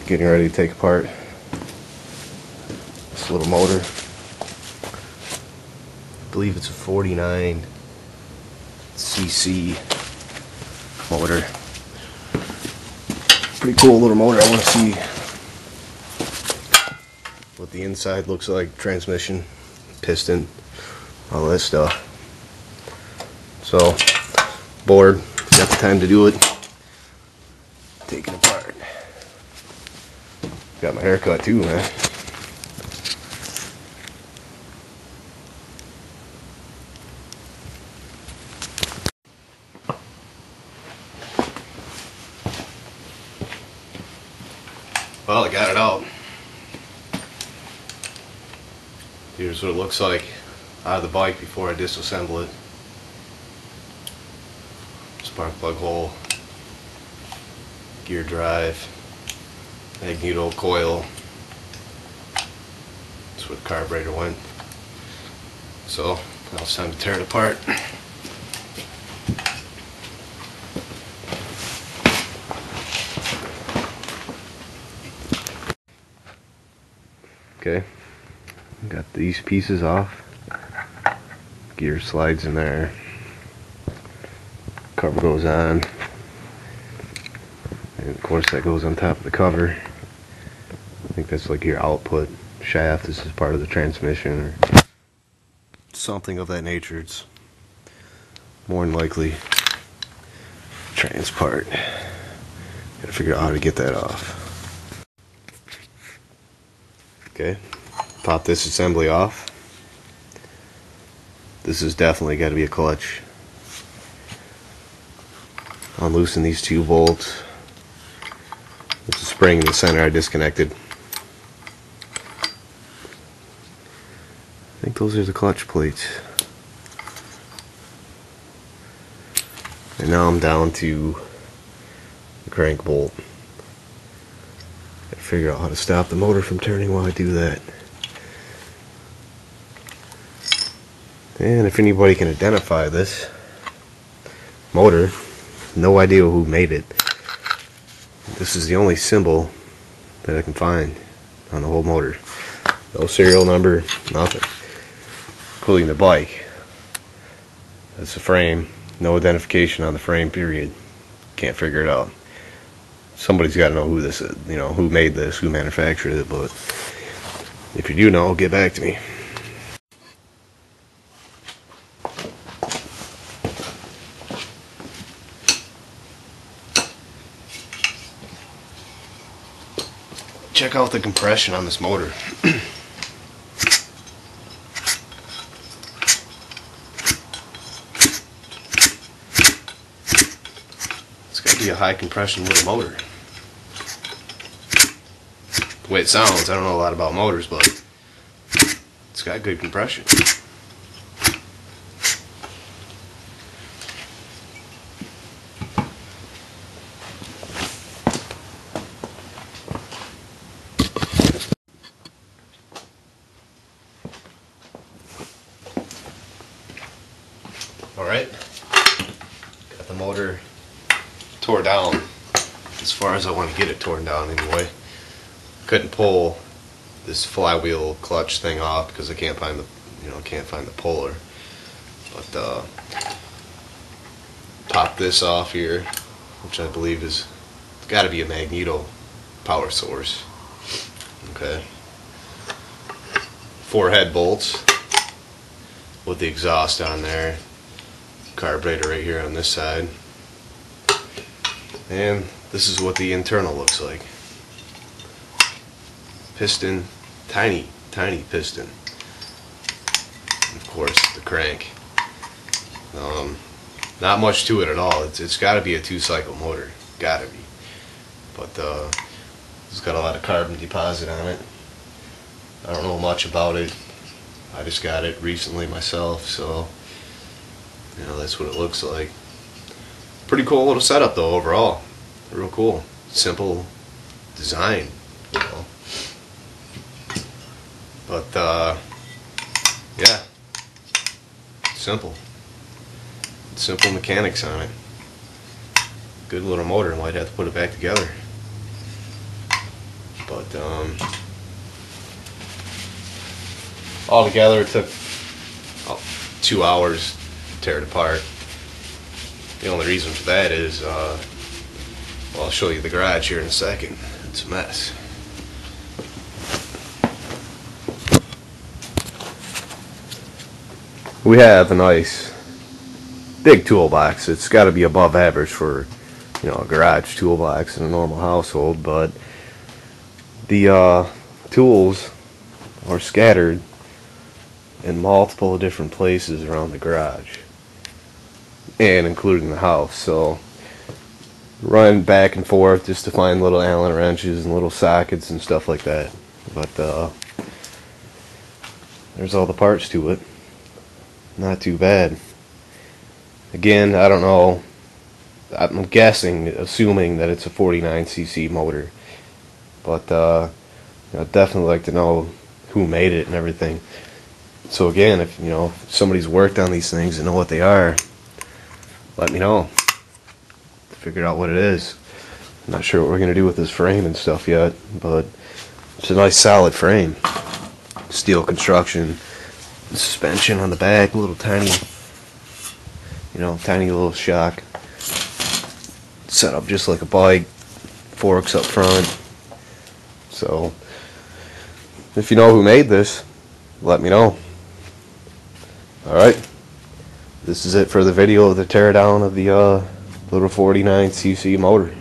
getting ready to take apart this little motor. I believe it's a 49 cc motor. Pretty cool little motor. I want to see what the inside looks like. Transmission, piston, all that stuff. So, bored, got the time to do it. Take it apart. Got my hair cut too, man. Well, I got it out. Here's what it looks like out of the bike before I disassemble it. Spark plug hole, gear drive, magneto coil. That's where the carburetor went. So now it's time to tear it apart. Okay, got these pieces off. Gear slides in there. Cover goes on. And of course that goes on top of the cover. I think that's like your output shaft. This is part of the transmission or something of that nature. It's more than likely trans part. Gotta figure out how to get that off. Okay, pop this assembly off. This has definitely got to be a clutch. Unloosen these two bolts. There's a spring in the center I disconnected. I think those are the clutch plates. And now I'm down to the crank bolt. Gotta figure out how to stop the motor from turning while I do that. And if anybody can identify this motor, no idea who made it. This is the only symbol that I can find on the whole motor. No serial number, nothing. Including the bike. That's the frame. No identification on the frame, period. Can't figure it out. Somebody's got to know who this is, you know, who made this, who manufactured it, but if you do know, get back to me. Check out the compression on this motor. It's got to be a high compression little motor. The way it sounds, I don't know a lot about motors, but it's got good compression. Alright, got the motor tore down as far as I want to get it torn down anyway. Couldn't pull this flywheel clutch thing off because I can't find the, can't find the puller. But pop this off here, which I believe is, it's got to be a magneto power source. Okay, 4 head bolts with the exhaust on there. Carburetor right here on this side, and this is what the internal looks like. Piston, tiny piston, and of course the crank. Not much to it at all. It's got to be a 2-cycle motor, gotta be, but it's got a lot of carbon deposit on it. I don't know much about it. I just got it recently myself, so that's what it looks like. Pretty cool little setup though overall. Real cool. Simple design, But yeah. Simple. Simple mechanics on it. Good little motor. I might have to put it back together. But altogether it took 2 hours to tear it apart. The only reason for that is, well, I'll show you the garage here in a second. It's a mess. We have a nice big toolbox. It's got to be above average for, you know, a garage toolbox in a normal household, but the tools are scattered in multiple different places around the garage and including the house. So run back and forth just to find little Allen wrenches and little sockets and stuff like that. But there's all the parts to it. Not too bad. Again, I don't know. I'm guessing, assuming that it's a 49cc motor. But I'd definitely like to know who made it and everything. So again, if you know, if somebody's worked on these things and know what they are, let me know. Figure out what it is. I'm not sure what we're gonna do with this frame and stuff yet, but it's a nice solid frame. Steel construction. Suspension on the back, a little tiny, you know, tiny little shock. Set up just like a bike. Forks up front. So, if you know who made this, let me know. Alright. This is it for the video of the teardown of the little 49cc motor.